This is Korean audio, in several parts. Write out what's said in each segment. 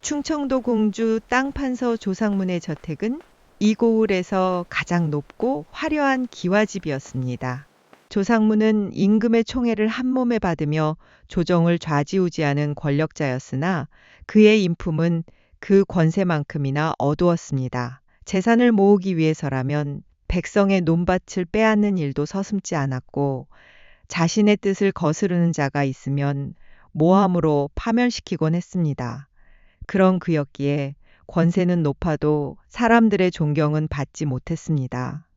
충청도 공주 땅판서 조상문의 저택은 이고을에서 가장 높고 화려한 기와집이었습니다. 조상문은 임금의 총애를 한몸에 받으며 조정을 좌지우지하는 권력자였으나 그의 인품은 그 권세만큼이나 어두웠습니다. 재산을 모으기 위해서라면 백성의 논밭을 빼앗는 일도 서슴지 않았고 자신의 뜻을 거스르는 자가 있으면 모함으로 파멸시키곤 했습니다. 그런 그였기에 권세는 높아도 사람들의 존경은 받지 못했습니다.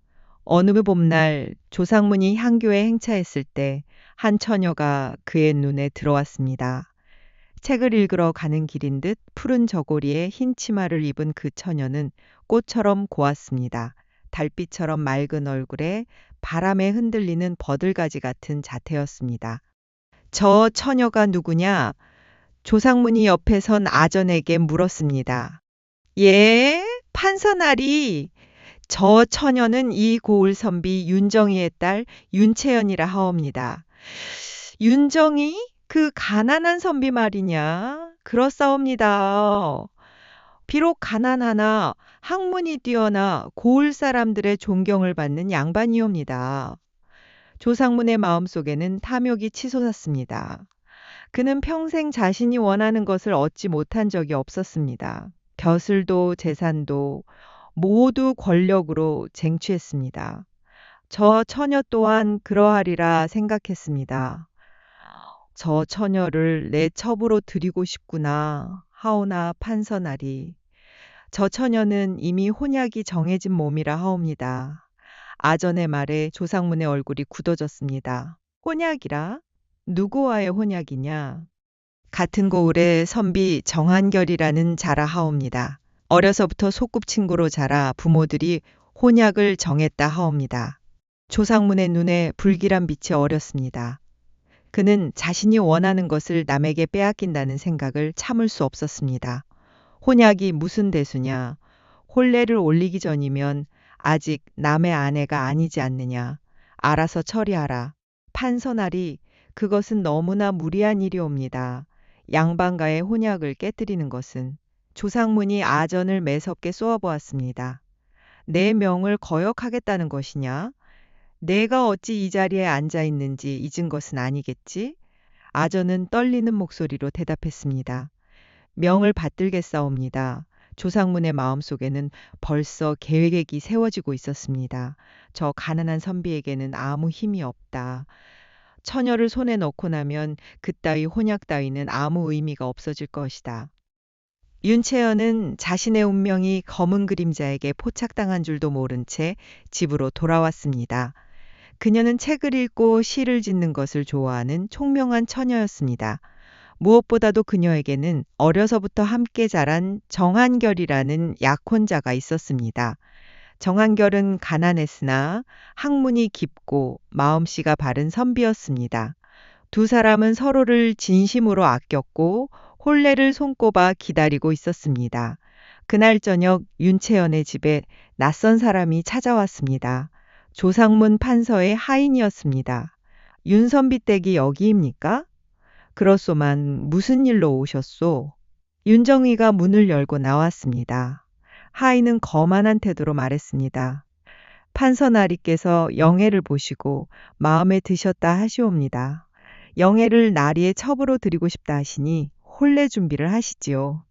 어느 봄날 조상문이 향교에 행차했을 때 한 처녀가 그의 눈에 들어왔습니다. 책을 읽으러 가는 길인 듯 푸른 저고리에 흰 치마를 입은 그 처녀는 꽃처럼 고왔습니다. 달빛처럼 맑은 얼굴에 바람에 흔들리는 버들가지 같은 자태였습니다. 저 처녀가 누구냐? 조상문이 옆에 선 아전에게 물었습니다. 예, 판서나리. 저 처녀는 이 고을 선비 윤정이의 딸 윤채연이라 하옵니다. 윤정이? 그 가난한 선비 말이냐? 그렇사옵니다. 비록 가난하나 학문이 뛰어나 고을 사람들의 존경을 받는 양반이옵니다. 조상문의 마음속에는 탐욕이 치솟았습니다. 그는 평생 자신이 원하는 것을 얻지 못한 적이 없었습니다. 벼슬도 재산도 모두 권력으로 쟁취했습니다. 저 처녀 또한 그러하리라 생각했습니다. 저 처녀를 내 첩으로 들이고 싶구나 하오나 판서나리. 저 처녀는 이미 혼약이 정해진 몸이라 하옵니다. 아전의 말에 조상문의 얼굴이 굳어졌습니다. 혼약이라? 누구와의 혼약이냐? 같은 고을의 선비 정한결이라는 자라 하옵니다. 어려서부터 소꿉친구로 자라 부모들이 혼약을 정했다 하옵니다. 조상문의 눈에 불길한 빛이 어렸습니다. 그는 자신이 원하는 것을 남에게 빼앗긴다는 생각을 참을 수 없었습니다. 혼약이 무슨 대수냐? 혼례를 올리기 전이면 아직 남의 아내가 아니지 않느냐? 알아서 처리하라. 판서날이 그것은 너무나 무리한 일이옵니다. 양반가의 혼약을 깨뜨리는 것은. 조상문이 아전을 매섭게 쏘아보았습니다. 내 명을 거역하겠다는 것이냐? 내가 어찌 이 자리에 앉아 있는지 잊은 것은 아니겠지? 아전은 떨리는 목소리로 대답했습니다. 명을 받들겠사옵니다. 조상문의 마음속에는 벌써 계획이 세워지고 있었습니다. 저 가난한 선비에게는 아무 힘이 없다. 처녀를 손에 넣고 나면 그따위 혼약 따위는 아무 의미가 없어질 것이다. 윤채연은 자신의 운명이 검은 그림자에게 포착당한 줄도 모른 채 집으로 돌아왔습니다. 그녀는 책을 읽고 시를 짓는 것을 좋아하는 총명한 처녀였습니다. 무엇보다도 그녀에게는 어려서부터 함께 자란 정한결이라는 약혼자가 있었습니다. 정한결은 가난했으나 학문이 깊고 마음씨가 바른 선비였습니다. 두 사람은 서로를 진심으로 아꼈고 혼례를 손꼽아 기다리고 있었습니다. 그날 저녁 윤채연의 집에 낯선 사람이 찾아왔습니다. 조상문 판서의 하인이었습니다. 윤선비 댁이 여기입니까? 그렇소만 무슨 일로 오셨소? 윤정이가 문을 열고 나왔습니다. 하인은 거만한 태도로 말했습니다. 판서나리께서 영애를 보시고 마음에 드셨다 하시옵니다. 영애를 나리의 첩으로 드리고 싶다 하시니 혼례 준비를 하시지요.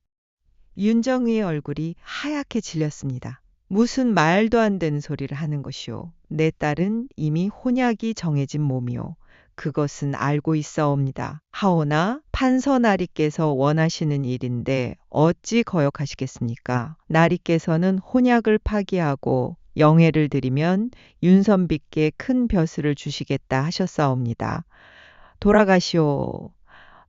윤정의의 얼굴이 하얗게 질렸습니다. 무슨 말도 안 되는 소리를 하는 것이오. 내 딸은 이미 혼약이 정해진 몸이오. 그것은 알고 있사옵니다. 하오나 판서나리께서 원하시는 일인데 어찌 거역하시겠습니까? 나리께서는 혼약을 파기하고 영애를 드리면 윤선비께 큰 벼슬을 주시겠다 하셨사옵니다. 돌아가시오.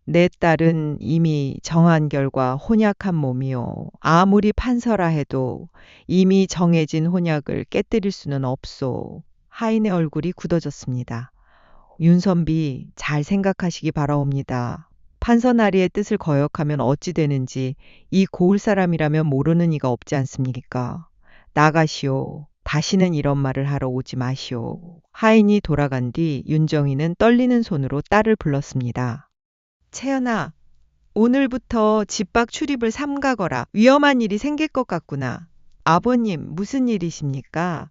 내 딸은 이미 정한결과 혼약한 몸이오. 아무리 판서라 해도 이미 정해진 혼약을 깨뜨릴 수는 없소. 하인의 얼굴이 굳어졌습니다. 윤선비 잘 생각하시기 바라옵니다. 판서나리의 뜻을 거역하면 어찌 되는지 이 고을 사람이라면 모르는 이가 없지 않습니까? 나가시오. 다시는 이런 말을 하러 오지 마시오. 하인이 돌아간 뒤 윤정이는 떨리는 손으로 딸을 불렀습니다. 채연아, 오늘부터 집 밖 출입을 삼가거라. 위험한 일이 생길 것 같구나. 아버님, 무슨 일이십니까?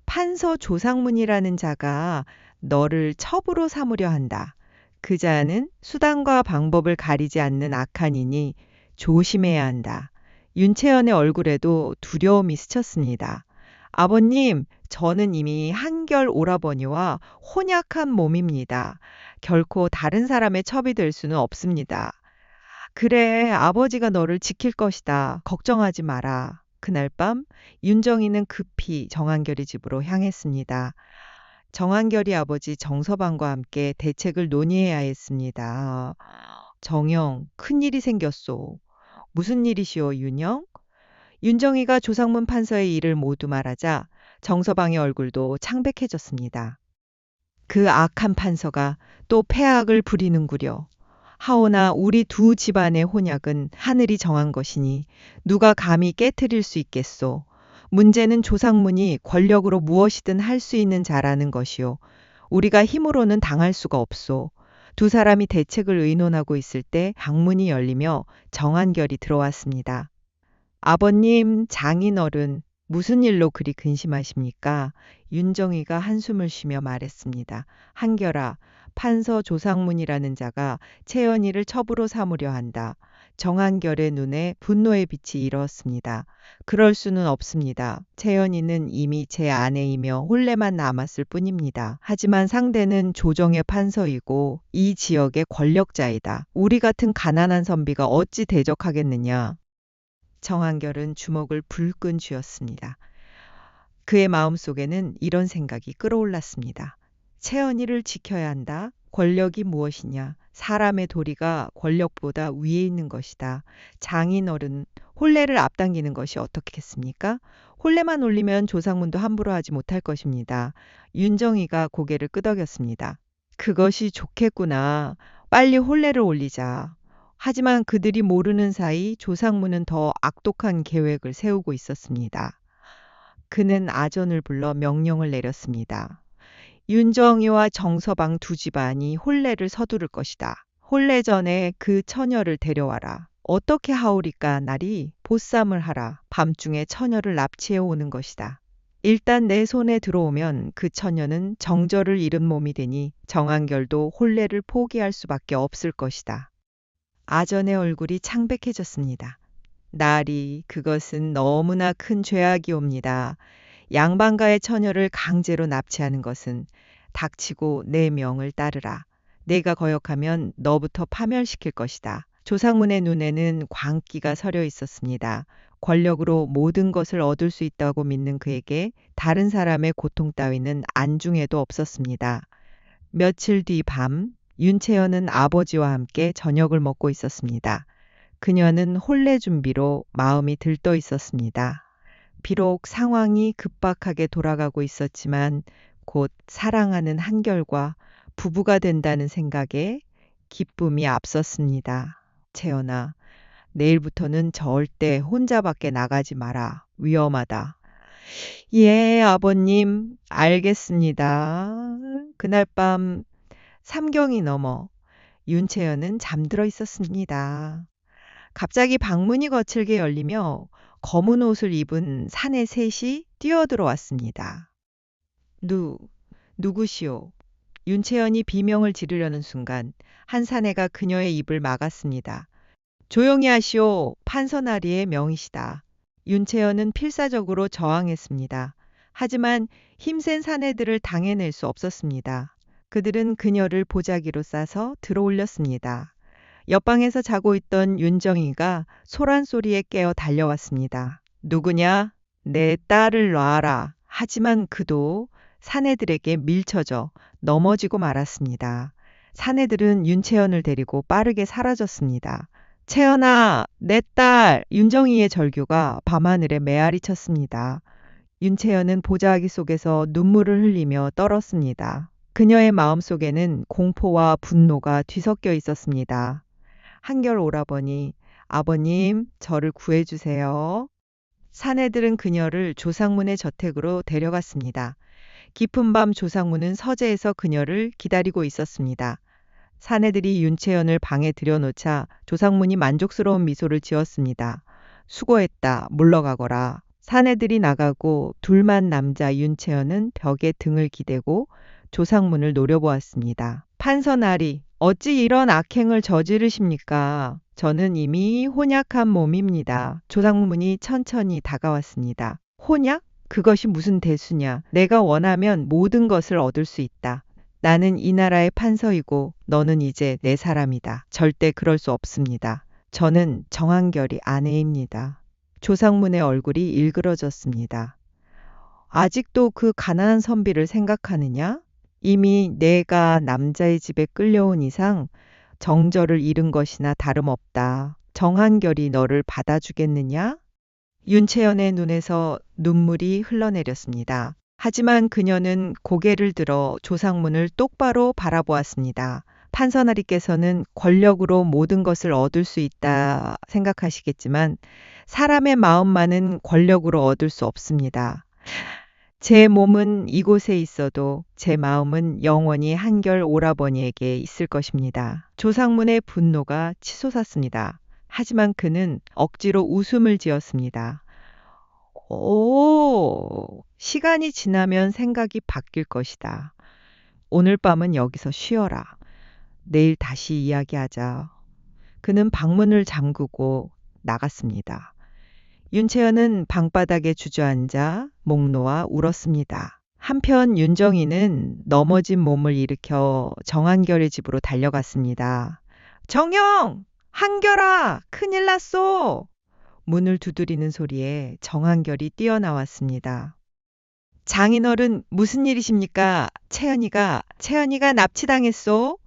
판서 조상문이라는 자가 너를 첩으로 삼으려 한다. 그 자는 수단과 방법을 가리지 않는 악한 이니 조심해야 한다. 윤채연의 얼굴에도 두려움이 스쳤습니다. 아버님, 저는 이미 한결 오라버니와 혼약한 몸입니다. 결코 다른 사람의 첩이 될 수는 없습니다. 그래, 아버지가 너를 지킬 것이다. 걱정하지 마라. 그날 밤 윤정이는 급히 정한결의 집으로 향했습니다. 정한결이 아버지 정서방과 함께 대책을 논의해야 했습니다. 정영, 큰일이 생겼소. 무슨 일이시오, 윤영? 윤정이가 조상문 판서의 일을 모두 말하자 정서방의 얼굴도 창백해졌습니다. 그 악한 판서가 또 패악을 부리는구려. 하오나 우리 두 집안의 혼약은 하늘이 정한 것이니 누가 감히 깨트릴 수 있겠소. 문제는 조상문이 권력으로 무엇이든 할 수 있는 자라는 것이요. 우리가 힘으로는 당할 수가 없소. 두 사람이 대책을 의논하고 있을 때 방문이 열리며 정한결이 들어왔습니다. 아버님, 장인어른, 무슨 일로 그리 근심하십니까? 윤정이가 한숨을 쉬며 말했습니다. 한결아, 판서 조상문이라는 자가 채연이를 첩으로 삼으려 한다. 정한결의 눈에 분노의 빛이 일었습니다. 그럴 수는 없습니다. 채연이는 이미 제 아내이며 혼례만 남았을 뿐입니다. 하지만 상대는 조정의 판서이고 이 지역의 권력자이다. 우리 같은 가난한 선비가 어찌 대적하겠느냐. 정한결은 주먹을 불끈 쥐었습니다. 그의 마음속에는 이런 생각이 끌어올랐습니다. 채연이를 지켜야 한다. 권력이 무엇이냐. 사람의 도리가 권력보다 위에 있는 것이다. 장인어른, 혼례를 앞당기는 것이 어떻겠습니까? 혼례만 올리면 조상문도 함부로 하지 못할 것입니다. 윤정이가 고개를 끄덕였습니다. 그것이 좋겠구나. 빨리 혼례를 올리자. 하지만 그들이 모르는 사이 조상문은 더 악독한 계획을 세우고 있었습니다. 그는 아전을 불러 명령을 내렸습니다. 윤정이와 정서방 두 집안이 혼례를 서두를 것이다. 혼례 전에 그 처녀를 데려와라. 어떻게 하오리까 나리? 보쌈을 하라. 밤중에 처녀를 납치해 오는 것이다. 일단 내 손에 들어오면 그 처녀는 정절을 잃은 몸이 되니 정한결도 혼례를 포기할 수밖에 없을 것이다. 아전의 얼굴이 창백해졌습니다. 나리, 그것은 너무나 큰 죄악이옵니다. 양반가의 처녀를 강제로 납치하는 것은 닥치고 내 명을 따르라. 내가 거역하면 너부터 파멸시킬 것이다. 조상문의 눈에는 광기가 서려 있었습니다. 권력으로 모든 것을 얻을 수 있다고 믿는 그에게 다른 사람의 고통 따위는 안중에도 없었습니다. 며칠 뒤 밤, 윤채연은 아버지와 함께 저녁을 먹고 있었습니다. 그녀는 혼례 준비로 마음이 들떠 있었습니다. 비록 상황이 급박하게 돌아가고 있었지만 곧 사랑하는 한결과 부부가 된다는 생각에 기쁨이 앞섰습니다. 채연아, 내일부터는 절대 혼자밖에 나가지 마라. 위험하다. 예, 아버님, 알겠습니다. 그날 밤 삼경이 넘어 윤채연은 잠들어 있었습니다. 갑자기 방문이 거칠게 열리며 검은 옷을 입은 사내 셋이 뛰어들어왔습니다. 누구시오? 윤채연이 비명을 지르려는 순간 한 사내가 그녀의 입을 막았습니다. 조용히 하시오. 판서나리의 명이시다. 윤채연은 필사적으로 저항했습니다. 하지만 힘센 사내들을 당해낼 수 없었습니다. 그들은 그녀를 보자기로 싸서 들어올렸습니다. 옆방에서 자고 있던 윤정이가 소란소리에 깨어 달려왔습니다. 누구냐? 내 딸을 놔라. 하지만 그도 사내들에게 밀쳐져 넘어지고 말았습니다. 사내들은 윤채연을 데리고 빠르게 사라졌습니다. 채연아, 내 딸! 윤정이의 절규가 밤하늘에 메아리 쳤습니다. 윤채연은 보자기 속에서 눈물을 흘리며 떨었습니다. 그녀의 마음속에는 공포와 분노가 뒤섞여 있었습니다. 한결 오라버니, 아버님, 저를 구해주세요. 사내들은 그녀를 조상문의 저택으로 데려갔습니다. 깊은 밤 조상문은 서재에서 그녀를 기다리고 있었습니다. 사내들이 윤채연을 방에 들여놓자 조상문이 만족스러운 미소를 지었습니다. 수고했다. 물러가거라. 사내들이 나가고 둘만 남자 윤채연은 벽에 등을 기대고 조상문을 노려보았습니다. 판서나리, 어찌 이런 악행을 저지르십니까? 저는 이미 혼약한 몸입니다. 조상문이 천천히 다가왔습니다. 혼약? 그것이 무슨 대수냐. 내가 원하면 모든 것을 얻을 수 있다. 나는 이 나라의 판서이고 너는 이제 내 사람이다. 절대 그럴 수 없습니다. 저는 정한결이 아내입니다. 조상문의 얼굴이 일그러졌습니다. 아직도 그 가난한 선비를 생각하느냐? 이미 내가 남자의 집에 끌려온 이상 정절을 잃은 것이나 다름없다. 정한결이 너를 받아주겠느냐? 윤채연의 눈에서 눈물이 흘러내렸습니다. 하지만 그녀는 고개를 들어 조상문을 똑바로 바라보았습니다. 판서나리께서는 권력으로 모든 것을 얻을 수 있다 생각하시겠지만 사람의 마음만은 권력으로 얻을 수 없습니다. 제 몸은 이곳에 있어도 제 마음은 영원히 한결 오라버니에게 있을 것입니다. 조상문의 분노가 치솟았습니다. 하지만 그는 억지로 웃음을 지었습니다. 오, 시간이 지나면 생각이 바뀔 것이다. 오늘 밤은 여기서 쉬어라. 내일 다시 이야기하자. 그는 방문을 잠그고 나갔습니다. 윤채연은 방바닥에 주저앉아 목 놓아 울었습니다. 한편 윤정이는 넘어진 몸을 일으켜 정한결의 집으로 달려갔습니다. 정영! 한결아! 큰일 났소! 문을 두드리는 소리에 정한결이 뛰어나왔습니다. 장인어른 무슨 일이십니까? 채연이가 납치당했소?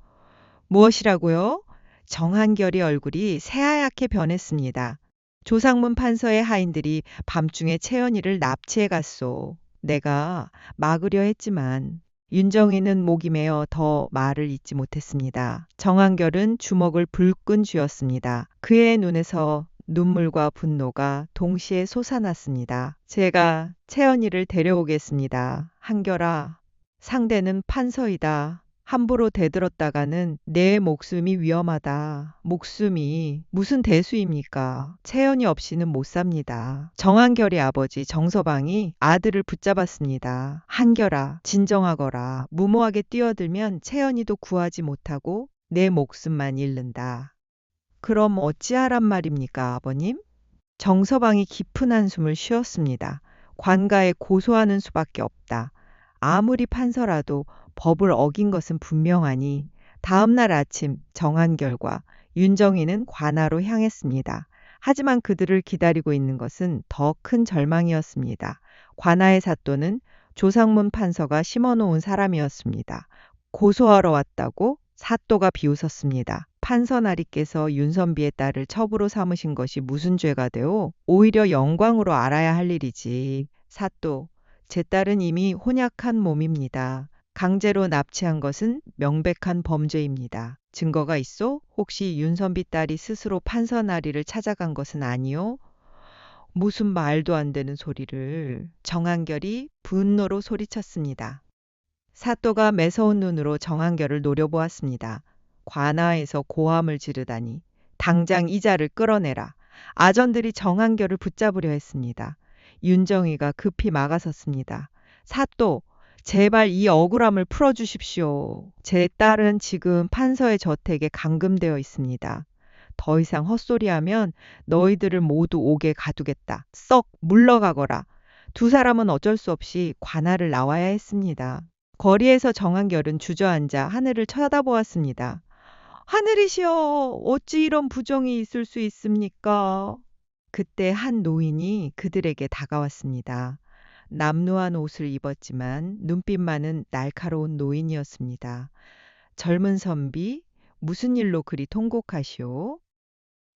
무엇이라고요? 정한결의 얼굴이 새하얗게 변했습니다. 조상문 판서의 하인들이 밤중에 채연이를 납치해 갔소. 내가 막으려 했지만 윤정이는 목이 메어 더 말을 잇지 못했습니다. 정한결은 주먹을 불끈 쥐었습니다. 그의 눈에서 눈물과 분노가 동시에 솟아났습니다. 제가 채연이를 데려오겠습니다. 한결아, 상대는 판서이다. 함부로 대들었다가는 내 목숨이 위험하다. 목숨이 무슨 대수입니까? 채연이 없이는 못 삽니다. 정한결의 아버지 정서방이 아들을 붙잡았습니다. 한결아, 진정하거라. 무모하게 뛰어들면 채연이도 구하지 못하고 내 목숨만 잃는다. 그럼 어찌하란 말입니까, 아버님? 정서방이 깊은 한숨을 쉬었습니다. 관가에 고소하는 수밖에 없다. 아무리 판서라도 법을 어긴 것은 분명하니 다음 날 아침 정한결과 윤정이는 관아로 향했습니다. 하지만 그들을 기다리고 있는 것은 더 큰 절망이었습니다. 관아의 사또는 조상문 판서가 심어놓은 사람이었습니다. 고소하러 왔다고 사또가 비웃었습니다. 판서나리께서 윤선비의 딸을 첩으로 삼으신 것이 무슨 죄가 되오? 오히려 영광으로 알아야 할 일이지. 사또, 제 딸은 이미 혼약한 몸입니다. 강제로 납치한 것은 명백한 범죄입니다. 증거가 있어? 혹시 윤선비 딸이 스스로 판서나리를 찾아간 것은 아니오? 무슨 말도 안 되는 소리를. 정한결이 분노로 소리쳤습니다. 사또가 매서운 눈으로 정한결을 노려보았습니다. 관아에서 고함을 지르다니. 당장 이자를 끌어내라. 아전들이 정한결을 붙잡으려 했습니다. 윤정이가 급히 막아섰습니다. 사또, 제발 이 억울함을 풀어주십시오. 제 딸은 지금 판서의 저택에 감금되어 있습니다. 더 이상 헛소리하면 너희들을 모두 옥에 가두겠다. 썩 물러가거라. 두 사람은 어쩔 수 없이 관아를 나와야 했습니다. 거리에서 정한결은 주저앉아 하늘을 쳐다보았습니다. 하늘이시여, 어찌 이런 부정이 있을 수 있습니까? 그때 한 노인이 그들에게 다가왔습니다. 남루한 옷을 입었지만 눈빛만은 날카로운 노인이었습니다. 젊은 선비, 무슨 일로 그리 통곡하시오?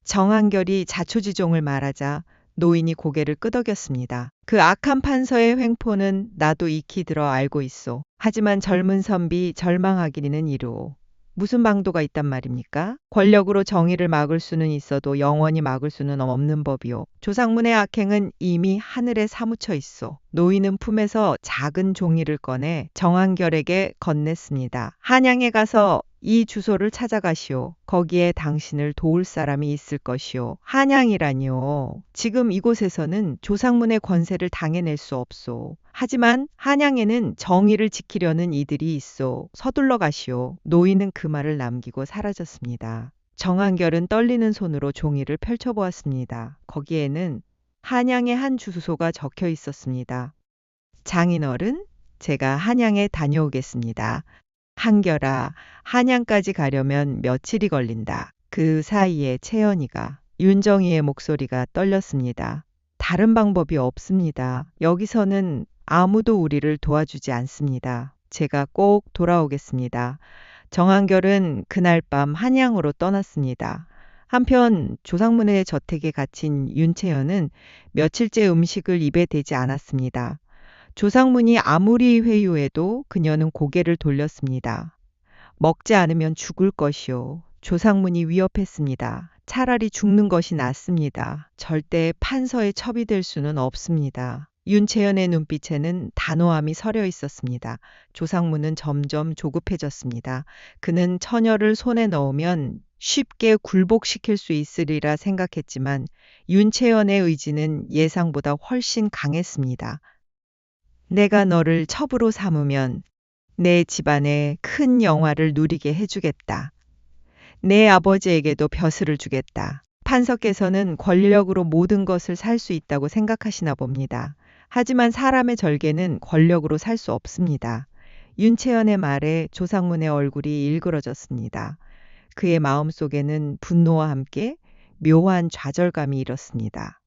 정한결이 자초지종을 말하자 노인이 고개를 끄덕였습니다. 그 악한 판서의 횡포는 나도 익히 들어 알고 있소. 하지만 젊은 선비 절망하기는 이루. 무슨 방도가 있단 말입니까? 권력으로 정의를 막을 수는 있어도 영원히 막을 수는 없는 법이오. 조상문의 악행은 이미 하늘에 사무쳐 있소. 노인은 품에서 작은 종이를 꺼내 정한결에게 건넸습니다. 한양에 가서 이 주소를 찾아가시오. 거기에 당신을 도울 사람이 있을 것이오. 한양이라니요. 지금 이곳에서는 조상문의 권세를 당해낼 수 없소. 하지만 한양에는 정의를 지키려는 이들이 있어. 서둘러 가시오. 노인은 그 말을 남기고 사라졌습니다. 정한결은 떨리는 손으로 종이를 펼쳐보았습니다. 거기에는 한양의 한 주소가 적혀 있었습니다. 장인어른, 제가 한양에 다녀오겠습니다. 한결아, 한양까지 가려면 며칠이 걸린다. 그 사이에 채연이가, 윤정이의 목소리가 떨렸습니다. 다른 방법이 없습니다. 여기서는 아무도 우리를 도와주지 않습니다. 제가 꼭 돌아오겠습니다. 정한결은 그날 밤 한양으로 떠났습니다. 한편 조상문의 저택에 갇힌 윤채연은 며칠째 음식을 입에 대지 않았습니다. 조상문이 아무리 회유해도 그녀는 고개를 돌렸습니다. 먹지 않으면 죽을 것이요. 조상문이 위협했습니다. 차라리 죽는 것이 낫습니다. 절대 판서의 첩이 될 수는 없습니다. 윤채연의 눈빛에는 단호함이 서려 있었습니다. 조상문은 점점 조급해졌습니다. 그는 처녀를 손에 넣으면 쉽게 굴복시킬 수 있으리라 생각했지만 윤채연의 의지는 예상보다 훨씬 강했습니다. 내가 너를 첩으로 삼으면 내 집안에 큰 영화를 누리게 해주겠다. 내 아버지에게도 벼슬을 주겠다. 판서께서는 권력으로 모든 것을 살 수 있다고 생각하시나 봅니다. 하지만 사람의 절개는 권력으로 살 수 없습니다. 윤채연의 말에 조상문의 얼굴이 일그러졌습니다. 그의 마음속에는 분노와 함께 묘한 좌절감이 일었습니다.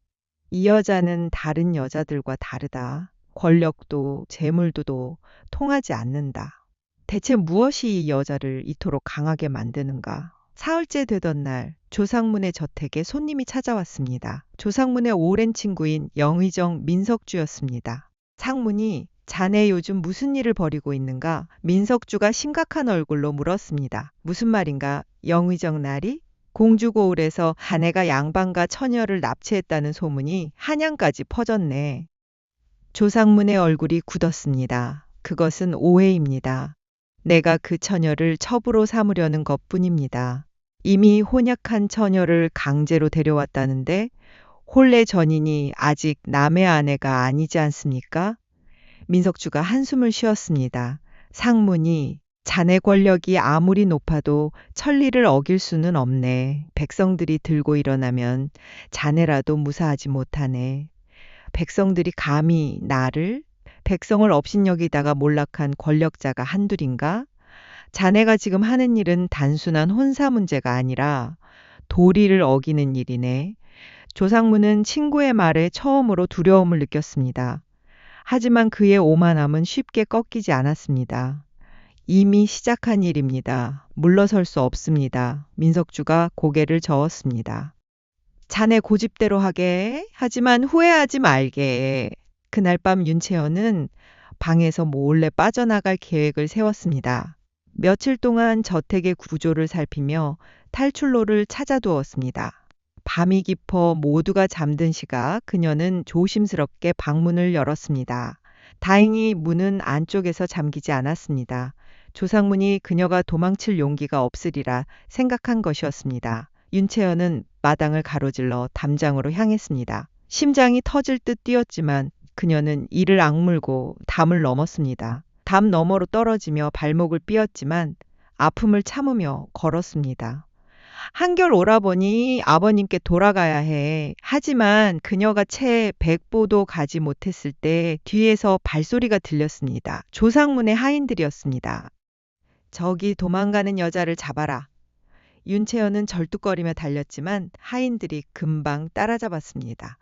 이 여자는 다른 여자들과 다르다. 권력도 재물도 통하지 않는다. 대체 무엇이 이 여자를 이토록 강하게 만드는가? 사흘째 되던 날 조상문의 저택에 손님이 찾아왔습니다. 조상문의 오랜 친구인 영의정 민석주였습니다. 상문이 자네 요즘 무슨 일을 벌이고 있는가? 민석주가 심각한 얼굴로 물었습니다. 무슨 말인가? 영의정 나리? 공주고을에서 아내가 양반과 처녀를 납치했다는 소문이 한양까지 퍼졌네. 조상문의 얼굴이 굳었습니다. 그것은 오해입니다. 내가 그 처녀를 첩으로 삼으려는 것뿐입니다. 이미 혼약한 처녀를 강제로 데려왔다는데 혼례 전인이 아직 남의 아내가 아니지 않습니까? 민석주가 한숨을 쉬었습니다. 상문이 자네 권력이 아무리 높아도 천리를 어길 수는 없네. 백성들이 들고 일어나면 자네라도 무사하지 못하네. 백성들이 감히 나를? 백성을 업신여기다가 몰락한 권력자가 한둘인가? 자네가 지금 하는 일은 단순한 혼사 문제가 아니라 도리를 어기는 일이네. 조상문은 친구의 말에 처음으로 두려움을 느꼈습니다. 하지만 그의 오만함은 쉽게 꺾이지 않았습니다. 이미 시작한 일입니다. 물러설 수 없습니다. 민석주가 고개를 저었습니다. 자네 고집대로 하게. 하지만 후회하지 말게. 그날 밤 윤채연은 방에서 몰래 빠져나갈 계획을 세웠습니다. 며칠 동안 저택의 구조를 살피며 탈출로를 찾아두었습니다. 밤이 깊어 모두가 잠든 시각 그녀는 조심스럽게 방문을 열었습니다. 다행히 문은 안쪽에서 잠기지 않았습니다. 조상문이 그녀가 도망칠 용기가 없으리라 생각한 것이었습니다. 윤채연은 마당을 가로질러 담장으로 향했습니다. 심장이 터질 듯 뛰었지만 그녀는 이를 악물고 담을 넘었습니다. 담 너머로 떨어지며 발목을 삐었지만 아픔을 참으며 걸었습니다. 한결 오라버니 아버님께 돌아가야 해. 하지만 그녀가 채 100보도 가지 못했을 때 뒤에서 발소리가 들렸습니다. 조상문의 하인들이었습니다. 저기 도망가는 여자를 잡아라. 윤채연은 절뚝거리며 달렸지만 하인들이 금방 따라잡았습니다.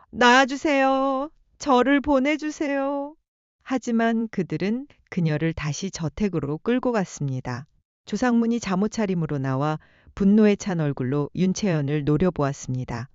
놔주세요. 저를 보내주세요. 하지만 그들은 그녀를 다시 저택으로 끌고 갔습니다. 조상문이 잠옷 차림으로 나와 분노에 찬 얼굴로 윤채연을 노려보았습니다.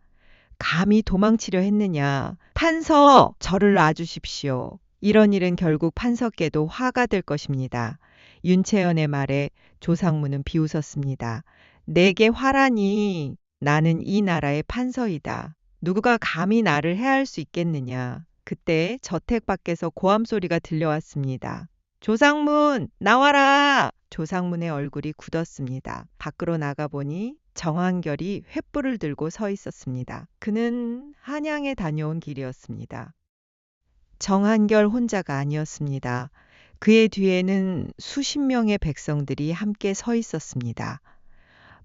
감히 도망치려 했느냐. 판서, 저를 놔주십시오. 이런 일은 결국 판서께도 화가 될 것입니다. 윤채연의 말에 조상문은 비웃었습니다. 내게 화라니. 나는 이 나라의 판서이다. 누구가 감히 나를 해할 수 있겠느냐. 그때 저택 밖에서 고함 소리가 들려왔습니다. 조상문, 나와라! 조상문의 얼굴이 굳었습니다. 밖으로 나가보니 정한결이 횃불을 들고 서 있었습니다. 그는 한양에 다녀온 길이었습니다. 정한결 혼자가 아니었습니다. 그의 뒤에는 수십 명의 백성들이 함께 서 있었습니다.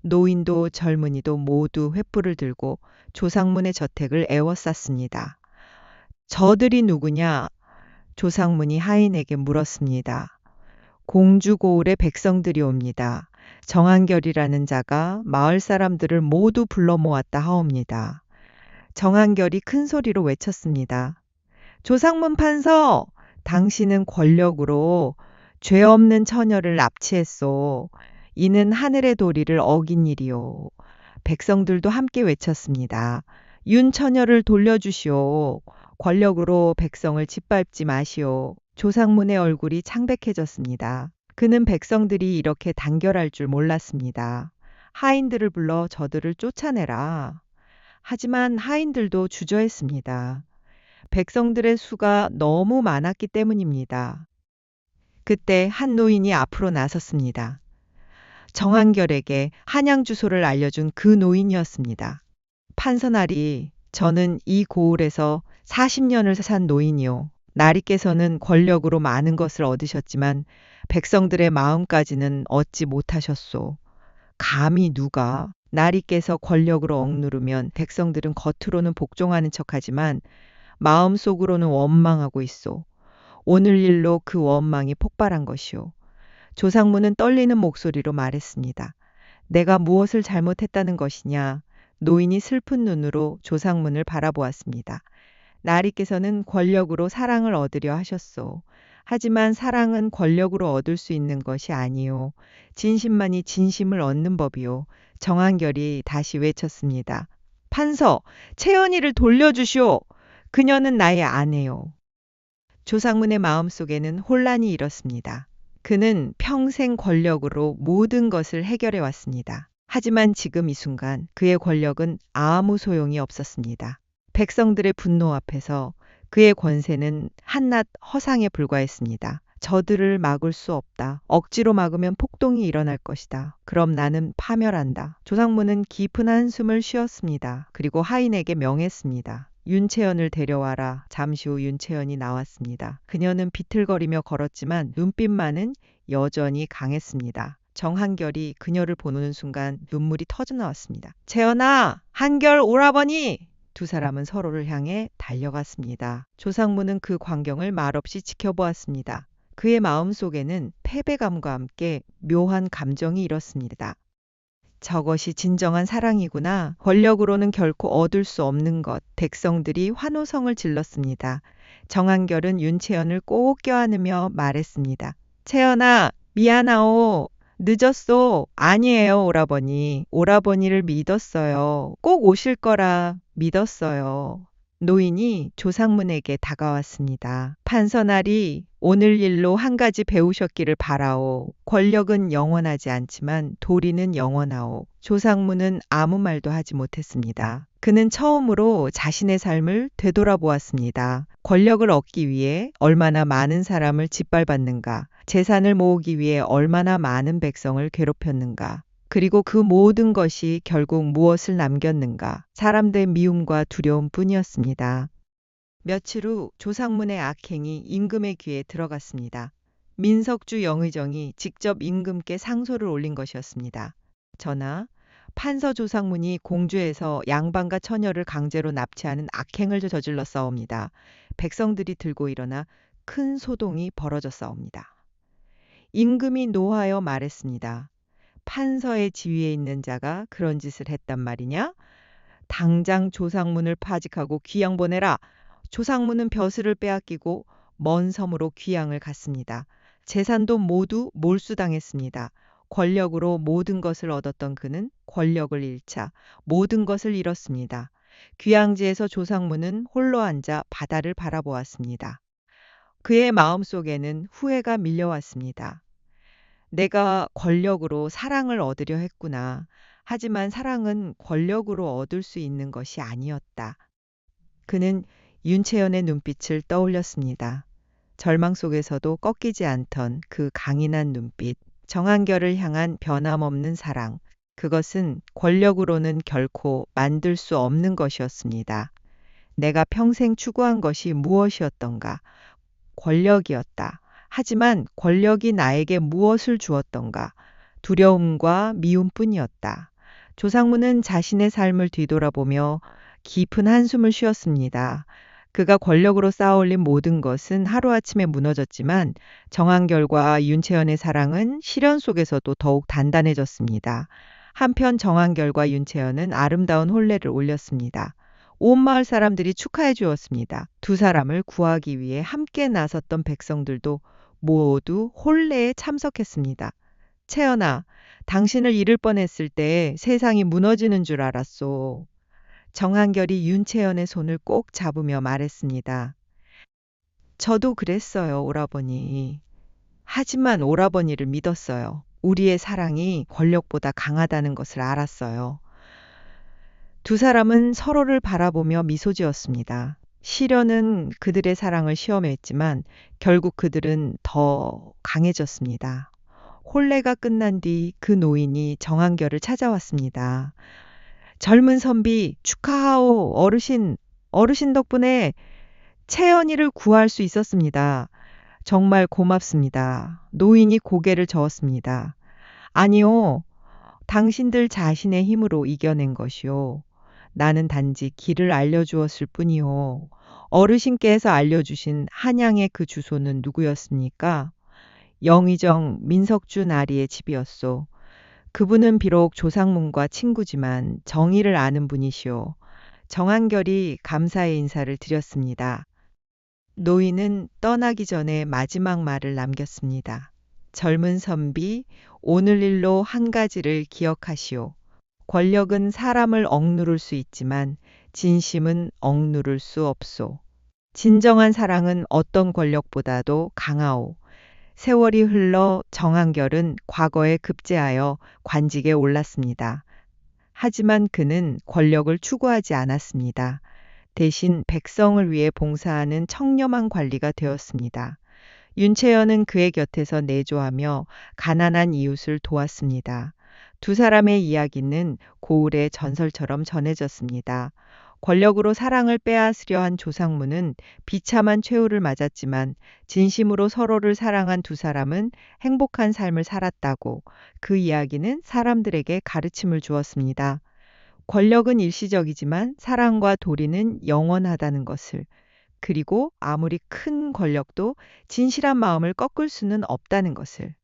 노인도 젊은이도 모두 횃불을 들고 조상문의 저택을 에워쌌습니다. 저들이 누구냐? 조상문이 하인에게 물었습니다. 공주고을의 백성들이 옵니다. 정한결이라는 자가 마을 사람들을 모두 불러 모았다 하옵니다. 정한결이 큰 소리로 외쳤습니다. 조상문 판서, 당신은 권력으로 죄 없는 처녀를 납치했소. 이는 하늘의 도리를 어긴 일이오. 백성들도 함께 외쳤습니다. 윤 처녀를 돌려주시오. 권력으로 백성을 짓밟지 마시오. 조상문의 얼굴이 창백해졌습니다. 그는 백성들이 이렇게 단결할 줄 몰랐습니다. 하인들을 불러 저들을 쫓아내라. 하지만 하인들도 주저했습니다. 백성들의 수가 너무 많았기 때문입니다. 그때 한 노인이 앞으로 나섰습니다. 정한결에게 한양 주소를 알려준 그 노인이었습니다. 판서나리, 저는 이 고을에서 40년을 산 노인이요. 나리께서는 권력으로 많은 것을 얻으셨지만 백성들의 마음까지는 얻지 못하셨소. 감히 누가 나리께서 권력으로 억누르면 백성들은 겉으로는 복종하는 척하지만 마음속으로는 원망하고 있소. 오늘 일로 그 원망이 폭발한 것이오. 조상문은 떨리는 목소리로 말했습니다. 내가 무엇을 잘못했다는 것이냐? 노인이 슬픈 눈으로 조상문을 바라보았습니다. 나리께서는 권력으로 사랑을 얻으려 하셨소. 하지만 사랑은 권력으로 얻을 수 있는 것이 아니요. 진심만이 진심을 얻는 법이요. 정한결이 다시 외쳤습니다. 판서, 채연이를 돌려주시오. 그녀는 나의 아내요. 조상문의 마음속에는 혼란이 일었습니다. 그는 평생 권력으로 모든 것을 해결해 왔습니다. 하지만 지금 이 순간 그의 권력은 아무 소용이 없었습니다. 백성들의 분노 앞에서 그의 권세는 한낱 허상에 불과했습니다. 저들을 막을 수 없다. 억지로 막으면 폭동이 일어날 것이다. 그럼 나는 파멸한다. 조상문은 깊은 한숨을 쉬었습니다. 그리고 하인에게 명했습니다. 윤채연을 데려와라. 잠시 후 윤채연이 나왔습니다. 그녀는 비틀거리며 걸었지만 눈빛만은 여전히 강했습니다. 정한결이 그녀를 보는 순간 눈물이 터져나왔습니다. 채연아, 한결 오라버니! 두 사람은 서로를 향해 달려갔습니다. 조상문은 그 광경을 말없이 지켜보았습니다. 그의 마음속에는 패배감과 함께 묘한 감정이 일었습니다. 저것이 진정한 사랑이구나. 권력으로는 결코 얻을 수 없는 것. 백성들이 환호성을 질렀습니다. 정한결은 윤채연을 꼭 껴안으며 말했습니다. 채연아, 미안하오. 늦었소. 아니에요, 오라버니. 오라버니를 믿었어요. 꼭 오실 거라 믿었어요. 노인이 조상문에게 다가왔습니다. 판서나리, 오늘 일로 한 가지 배우셨기를 바라오. 권력은 영원하지 않지만 도리는 영원하오. 조상문은 아무 말도 하지 못했습니다. 그는 처음으로 자신의 삶을 되돌아보았습니다. 권력을 얻기 위해 얼마나 많은 사람을 짓밟았는가. 재산을 모으기 위해 얼마나 많은 백성을 괴롭혔는가. 그리고 그 모든 것이 결국 무엇을 남겼는가. 사람들의 미움과 두려움 뿐이었습니다. 며칠 후 조상문의 악행이 임금의 귀에 들어갔습니다. 민석주 영의정이 직접 임금께 상소를 올린 것이었습니다. 전하, 판서 조상문이 공주에서 양반과 처녀를 강제로 납치하는 악행을 저질렀사옵니다. 백성들이 들고 일어나 큰 소동이 벌어졌사옵니다. 임금이 노하여 말했습니다. 판서의 지위에 있는 자가 그런 짓을 했단 말이냐? 당장 조상문을 파직하고 귀양 보내라. 조상문은 벼슬을 빼앗기고 먼 섬으로 귀양을 갔습니다. 재산도 모두 몰수당했습니다. 권력으로 모든 것을 얻었던 그는 권력을 잃자 모든 것을 잃었습니다. 귀양지에서 조상문은 홀로 앉아 바다를 바라보았습니다. 그의 마음속에는 후회가 밀려왔습니다. 내가 권력으로 사랑을 얻으려 했구나. 하지만 사랑은 권력으로 얻을 수 있는 것이 아니었다. 그는 윤채연의 눈빛을 떠올렸습니다. 절망 속에서도 꺾이지 않던 그 강인한 눈빛, 정한결을 향한 변함없는 사랑, 그것은 권력으로는 결코 만들 수 없는 것이었습니다. 내가 평생 추구한 것이 무엇이었던가? 권력이었다. 하지만 권력이 나에게 무엇을 주었던가? 두려움과 미움뿐이었다. 조상무는 자신의 삶을 뒤돌아보며 깊은 한숨을 쉬었습니다. 그가 권력으로 쌓아올린 모든 것은 하루아침에 무너졌지만 정한결과 윤채연의 사랑은 시련 속에서도 더욱 단단해졌습니다. 한편 정한결과 윤채연은 아름다운 혼례를 올렸습니다. 온 마을 사람들이 축하해 주었습니다. 두 사람을 구하기 위해 함께 나섰던 백성들도 모두 혼례에 참석했습니다. 채연아, 당신을 잃을 뻔했을 때 세상이 무너지는 줄 알았소. 정한결이 윤채연의 손을 꼭 잡으며 말했습니다. 저도 그랬어요, 오라버니. 하지만 오라버니를 믿었어요. 우리의 사랑이 권력보다 강하다는 것을 알았어요. 두 사람은 서로를 바라보며 미소 지었습니다. 시련은 그들의 사랑을 시험했지만 결국 그들은 더 강해졌습니다. 혼례가 끝난 뒤 그 노인이 정한결을 찾아왔습니다. 젊은 선비 축하하오. 어르신 덕분에 채연이를 구할 수 있었습니다. 정말 고맙습니다. 노인이 고개를 저었습니다. 아니요. 당신들 자신의 힘으로 이겨낸 것이요. 나는 단지 길을 알려주었을 뿐이요. 어르신께서 알려주신 한양의 그 주소는 누구였습니까? 영의정 민석주 나리의 집이었소. 그분은 비록 조상문과 친구지만 정의를 아는 분이시오. 정한결이 감사의 인사를 드렸습니다. 노인은 떠나기 전에 마지막 말을 남겼습니다. 젊은 선비, 오늘 일로 한 가지를 기억하시오. 권력은 사람을 억누를 수 있지만 진심은 억누를 수 없소. 진정한 사랑은 어떤 권력보다도 강하오. 세월이 흘러 정한결은 과거에 급제하여 관직에 올랐습니다. 하지만 그는 권력을 추구하지 않았습니다. 대신 백성을 위해 봉사하는 청렴한 관리가 되었습니다. 윤채연은 그의 곁에서 내조하며 가난한 이웃을 도왔습니다. 두 사람의 이야기는 고을의 전설처럼 전해졌습니다. 권력으로 사랑을 빼앗으려 한 조상무는 비참한 최후를 맞았지만 진심으로 서로를 사랑한 두 사람은 행복한 삶을 살았다고 그 이야기는 사람들에게 가르침을 주었습니다. 권력은 일시적이지만 사랑과 도리는 영원하다는 것을, 그리고 아무리 큰 권력도 진실한 마음을 꺾을 수는 없다는 것을.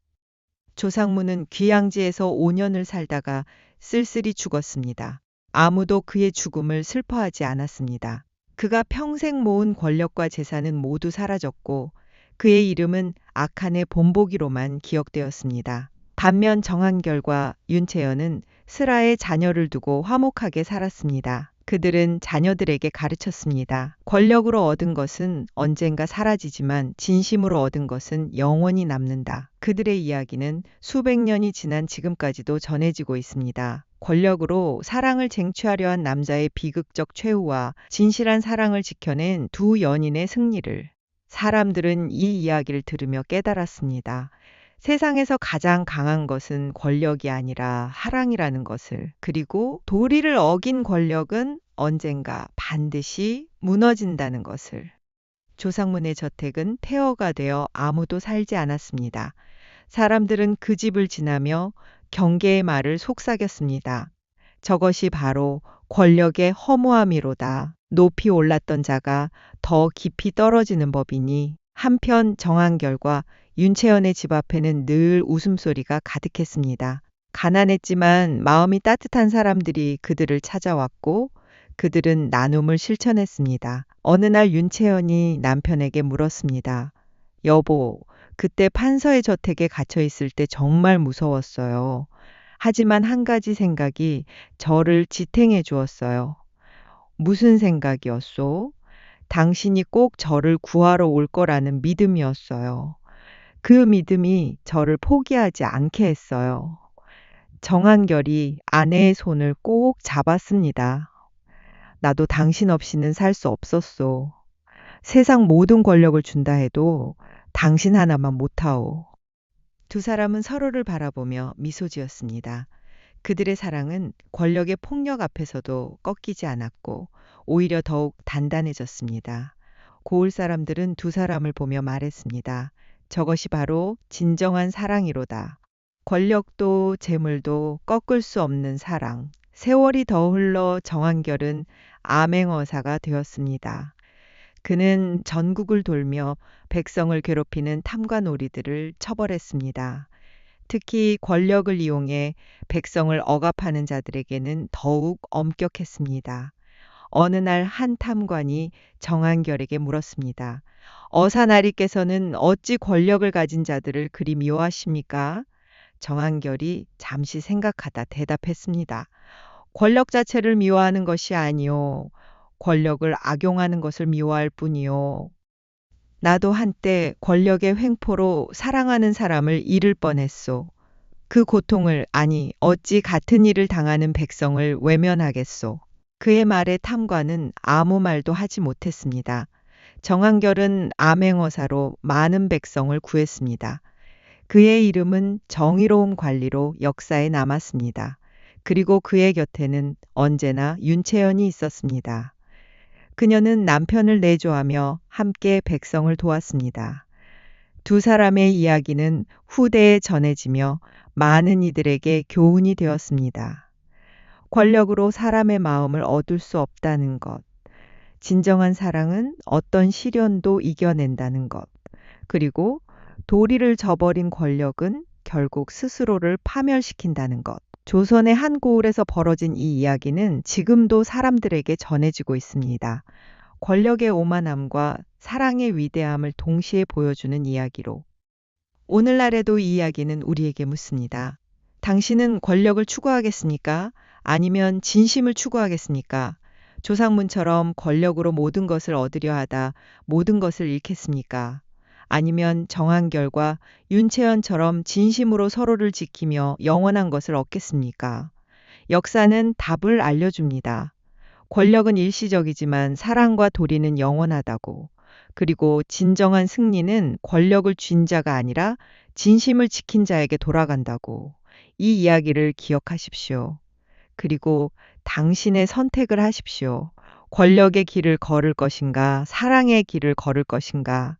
조상무는 귀양지에서 5년을 살다가 쓸쓸히 죽었습니다. 아무도 그의 죽음을 슬퍼하지 않았습니다. 그가 평생 모은 권력과 재산은 모두 사라졌고 그의 이름은 악한의 본보기로만 기억되었습니다. 반면 정한결과 윤채연은 슬하에 자녀를 두고 화목하게 살았습니다. 그들은 자녀들에게 가르쳤습니다. 권력으로 얻은 것은 언젠가 사라지지만 진심으로 얻은 것은 영원히 남는다. 그들의 이야기는 수백 년이 지난 지금까지도 전해지고 있습니다. 권력으로 사랑을 쟁취하려 한 남자의 비극적 최후와 진실한 사랑을 지켜낸 두 연인의 승리를 사람들은 이 이야기를 들으며 깨달았습니다. 세상에서 가장 강한 것은 권력이 아니라 사랑이라는 것을, 그리고 도리를 어긴 권력은 언젠가 반드시 무너진다는 것을. 조상문의 저택은 폐허가 되어 아무도 살지 않았습니다. 사람들은 그 집을 지나며 경계의 말을 속삭였습니다. 저것이 바로 권력의 허무함이로다. 높이 올랐던 자가 더 깊이 떨어지는 법이니. 한편 정한결과 윤채연의 집 앞에는 늘 웃음소리가 가득했습니다. 가난했지만 마음이 따뜻한 사람들이 그들을 찾아왔고 그들은 나눔을 실천했습니다. 어느 날 윤채연이 남편에게 물었습니다. 여보, 그때 판서의 저택에 갇혀 있을 때 정말 무서웠어요. 하지만 한 가지 생각이 저를 지탱해 주었어요. 무슨 생각이었소? 당신이 꼭 저를 구하러 올 거라는 믿음이었어요. 그 믿음이 저를 포기하지 않게 했어요. 정한결이 아내의 손을 꼭 잡았습니다. 나도 당신 없이는 살 수 없었소. 세상 모든 권력을 준다 해도 당신 하나만 못하오. 두 사람은 서로를 바라보며 미소 지었습니다. 그들의 사랑은 권력의 폭력 앞에서도 꺾이지 않았고 오히려 더욱 단단해졌습니다. 고을 사람들은 두 사람을 보며 말했습니다. 저것이 바로 진정한 사랑이로다. 권력도 재물도 꺾을 수 없는 사랑. 세월이 더 흘러 정한결은 암행어사가 되었습니다. 그는 전국을 돌며 백성을 괴롭히는 탐관오리들을 처벌했습니다. 특히 권력을 이용해 백성을 억압하는 자들에게는 더욱 엄격했습니다. 어느 날 한 탐관이 정한결에게 물었습니다. 어사나리께서는 어찌 권력을 가진 자들을 그리 미워하십니까? 정한결이 잠시 생각하다 대답했습니다. 권력 자체를 미워하는 것이 아니요. 권력을 악용하는 것을 미워할 뿐이요. 나도 한때 권력의 횡포로 사랑하는 사람을 잃을 뻔했소. 그 고통을 아니 어찌 같은 일을 당하는 백성을 외면하겠소. 그의 말에 탐관은 아무 말도 하지 못했습니다. 정한결은 암행어사로 많은 백성을 구했습니다. 그의 이름은 정의로운 관리로 역사에 남았습니다. 그리고 그의 곁에는 언제나 윤채연이 있었습니다. 그녀는 남편을 내조하며 함께 백성을 도왔습니다. 두 사람의 이야기는 후대에 전해지며 많은 이들에게 교훈이 되었습니다. 권력으로 사람의 마음을 얻을 수 없다는 것, 진정한 사랑은 어떤 시련도 이겨낸다는 것, 그리고 도리를 저버린 권력은 결국 스스로를 파멸시킨다는 것. 조선의 한 고을에서 벌어진 이 이야기는 지금도 사람들에게 전해지고 있습니다. 권력의 오만함과 사랑의 위대함을 동시에 보여주는 이야기로. 오늘날에도 이 이야기는 우리에게 묻습니다. 당신은 권력을 추구하겠습니까? 아니면 진심을 추구하겠습니까? 조상문처럼 권력으로 모든 것을 얻으려 하다 모든 것을 잃겠습니까? 아니면 정한결과 윤채연처럼 진심으로 서로를 지키며 영원한 것을 얻겠습니까? 역사는 답을 알려줍니다. 권력은 일시적이지만 사랑과 도리는 영원하다고. 그리고 진정한 승리는 권력을 쥔 자가 아니라 진심을 지킨 자에게 돌아간다고. 이 이야기를 기억하십시오. 그리고 당신의 선택을 하십시오. 권력의 길을 걸을 것인가, 사랑의 길을 걸을 것인가.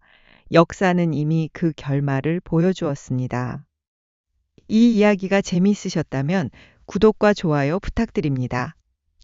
역사는 이미 그 결말을 보여주었습니다. 이 이야기가 재미있으셨다면 구독과 좋아요 부탁드립니다.